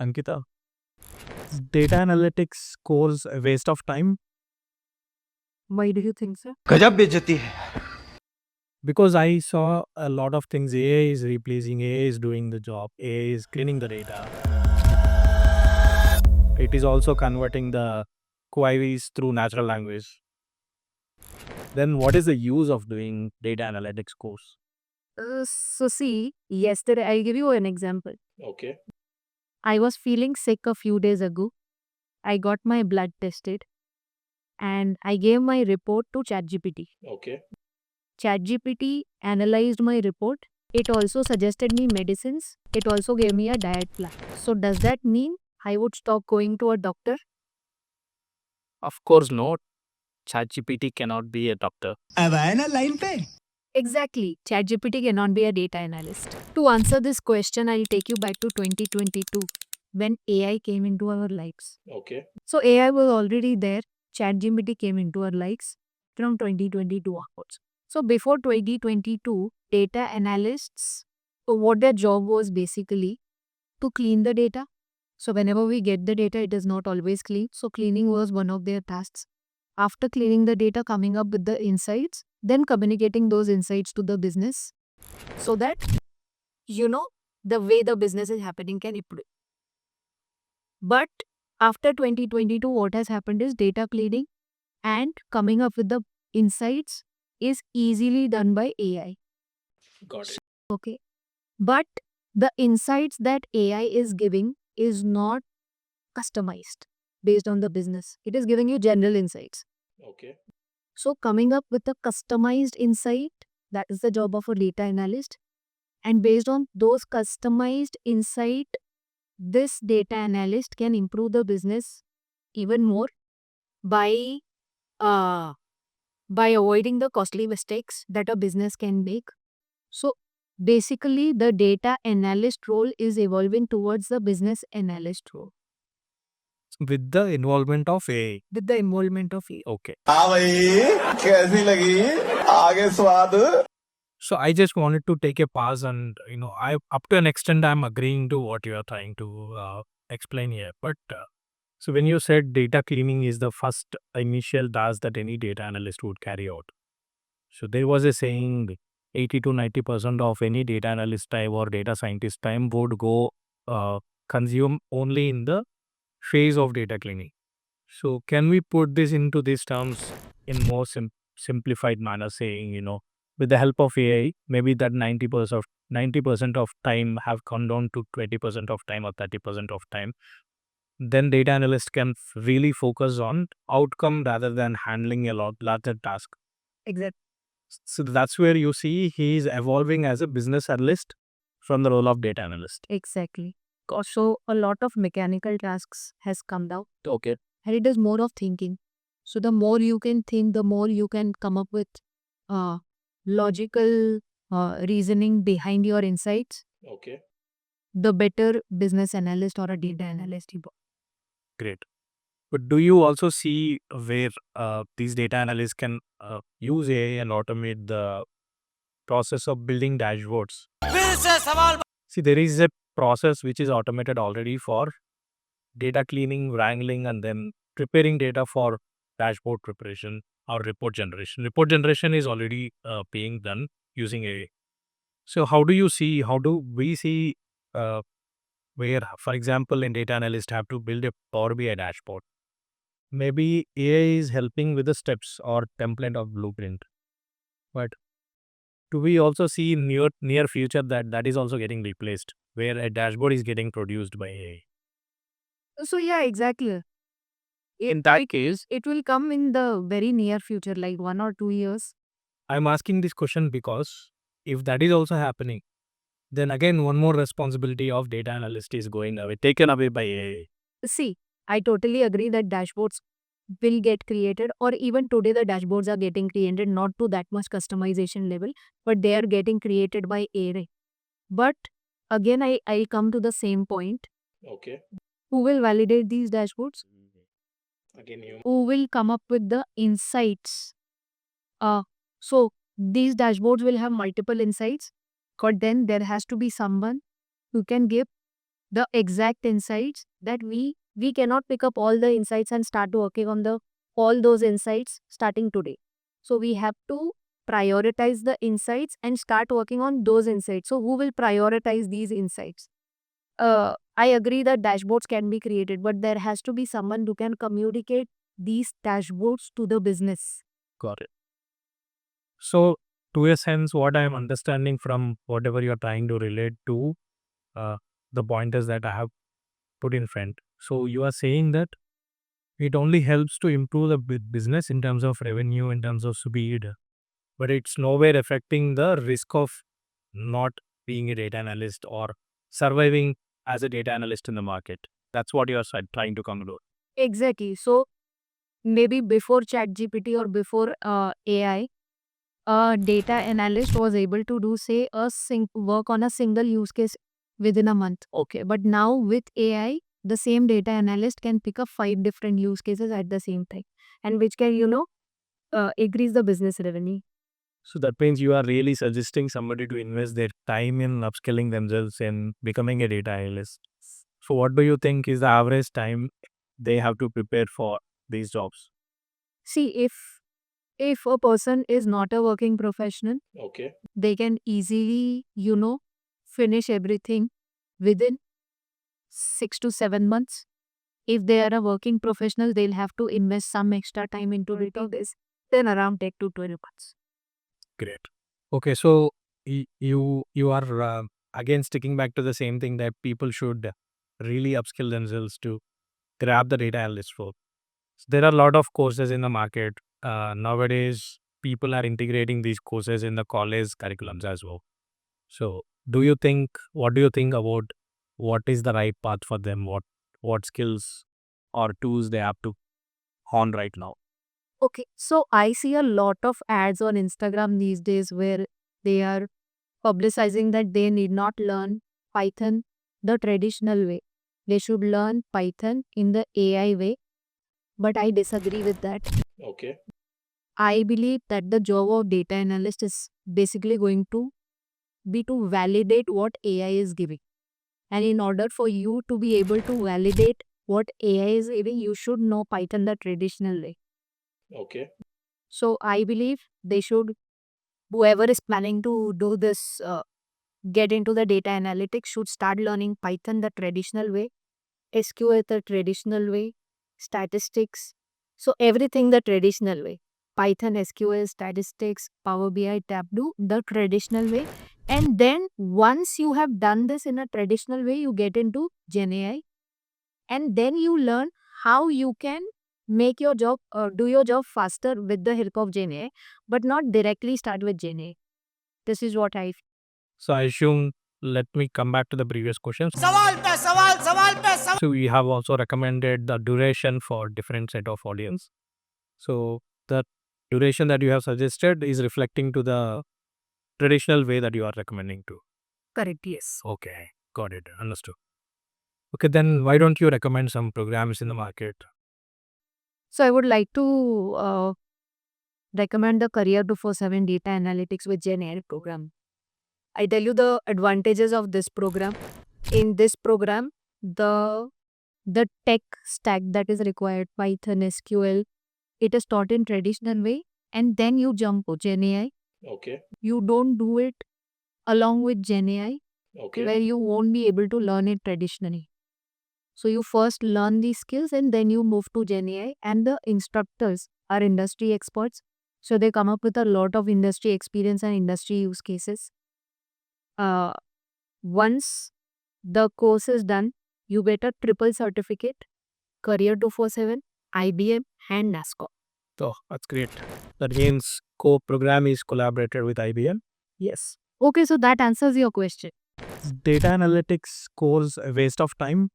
Ankita, is data analytics course a waste of time? Why do you think so? गजब बेइज्जती है। Because I saw a lot of things. AI is replacing, AI is doing the job, AI is cleaning the data. It is also converting the queries through natural language. Then what is the use of doing data analytics course? So see, yesterday I'll give you an example. Okay. I was feeling sick a few days ago. I got my blood tested and I gave my report to ChatGPT. Okay. ChatGPT analyzed my report. It also suggested me medicines. It also gave me a diet plan. So does that mean I would stop going to a doctor? Of course not. ChatGPT cannot be a doctor. अब आए ना line पे। Exactly. ChatGPT cannot be a data analyst. To answer this question, I'll take you back to 2022 when AI came into our lives. Okay. So AI was already there. ChatGPT came into our lives from 2022 onwards. So before 2022, data analysts, what their job was basically to clean the data. So whenever we get the data, it is not always clean. So cleaning was one of their tasks. After cleaning the data, coming up with the insights, then communicating those insights to the business so that the way the business is happening can improve. But after 2022, what has happened is data cleaning and coming up with the insights is easily done by AI. Got it. Okay. But the insights that AI is giving is not customized based on the business. It is giving you general insights. Okay. So coming up with a customized insight, that is the job of a data analyst. And based on those customized insight, this data analyst can improve the business even more by avoiding the costly mistakes that a business can make. So basically, the data analyst role is evolving towards the business analyst role With the involvement of AI. with the involvement of AI. Okay. हाँ भाई कैसी लगी आगे स्वाद। So I just wanted to take a pause and, I up to an extent I'm agreeing to what you are trying to explain here. But so when you said data cleaning is the first initial task that any data analyst would carry out. So there was a saying 80 to 90% of any data analyst time or data scientist time would go consume only in the phase of data cleaning. So can we put this into these terms in more simplified manner, saying, with the help of AI, maybe that 90% of time have come down to 20% of time or 30% of time. Then data analyst can really focus on outcome rather than handling a lot larger task. Exactly. So that's where you see he is evolving as a business analyst from the role of data analyst. Exactly. So a lot of mechanical tasks has come down Okay. and it is more of thinking. So the more you can think, the more you can come up with logical reasoning behind your insights, Okay. the better business analyst or a data analyst you become. Great. But do you also see where these data analysts can use AI and automate the process of building dashboards? See, there is a process which is automated already for data cleaning, wrangling, and then preparing data for dashboard preparation or report generation. Report generation is already being done using AI. So how do we see uh, where, for example, in data analyst have to build a Power BI dashboard? Maybe AI is helping with the steps or template of blueprint. But do we also see in near future that is also getting replaced, where a dashboard is getting produced by AI? So yeah, exactly. In that case, It will come in the very near future, like 1 or 2 years. I'm asking this question because if that is also happening, then again one more responsibility of data analyst is taken away by AI. See, I totally agree that dashboards will get created, or even today the dashboards are getting created, not to that much customization level, but they are getting created by AI. But again, I come to the same point. Okay. Who will validate these dashboards? Again, you. Who will come up with the insights? So these dashboards will have multiple insights, but then there has to be someone who can give the exact insights that we cannot pick up all the insights and start working on the all those insights starting today. So we have to prioritize the insights and start working on those insights. So who will prioritize these insights? I agree that dashboards can be created, but there has to be someone who can communicate these dashboards to the business. Got it. So, to a sense, what I am understanding from whatever you're trying to relate to, the pointers that I have put in front. So, you are saying that it only helps to improve the business in terms of revenue, in terms of speed, but it's nowhere affecting the risk of not being a data analyst or surviving as a data analyst in the market. That's what you are trying to conclude. Exactly. So maybe before ChatGPT or before AI, a data analyst was able to do say work on a single use case within a month. Okay, but now with AI, the same data analyst can pick up 5 different use cases at the same time, and which can increase the business revenue. So that means you are really suggesting somebody to invest their time in upskilling themselves and becoming a data analyst. So what do you think is the average time they have to prepare for these jobs? See, if a person is not a working professional, Okay. they can easily finish everything within 6 to 7 months. If they are a working professional, they'll have to invest some extra time into this, then around 10 to 12 months. Great. Okay, so you are again sticking back to the same thing that people should really upskill themselves to grab the data analyst role. There are a lot of courses in the market. Nowadays, people are integrating these courses in the college curriculums as well. So, what do you think about what is the right path for them? What skills or tools they have to hone right now? Okay, so I see a lot of ads on Instagram these days where they are publicizing that they need not learn Python the traditional way. They should learn Python in the AI way, but I disagree with that. Okay. I believe that the job of data analyst is basically going to be to validate what AI is giving. And in order for you to be able to validate what AI is giving, you should know Python the traditional way. Okay. So I believe they should, whoever is planning to do this, get into the data analytics, should start learning Python the traditional way, SQL the traditional way, statistics. So everything the traditional way. Python, SQL, statistics, Power BI, Tableau, the traditional way. And then once you have done this in a traditional way, you get into GenAI. And then you learn how you can make your job, do your job faster with the help of GenAI, but not directly start with GenAI. This is what I feel. So I assume, let me come back to the previous questions. So we have also recommended the duration for different set of audience. So the duration that you have suggested is reflecting to the traditional way that you are recommending to. Correct, yes. Okay, got it, understood. Okay, then why don't you recommend some programs in the market? So I would like to recommend the Career 247 Data Analytics with GenAI program. I tell you the advantages of this program. In this program, the tech stack that is required, Python, SQL, it is taught in traditional way, and then you jump to GenAI. Okay. You don't do it along with GenAI, where you won't be able to learn it traditionally. So you first learn these skills and then you move to GenAI, and the instructors are industry experts. So they come up with a lot of industry experience and industry use cases. Once the course is done, you get a triple certificate, Career 247, IBM, and NASCO. So that's great. That means program is collaborated with IBM. Yes. Okay, so that answers your question. Data analytics course a waste of time?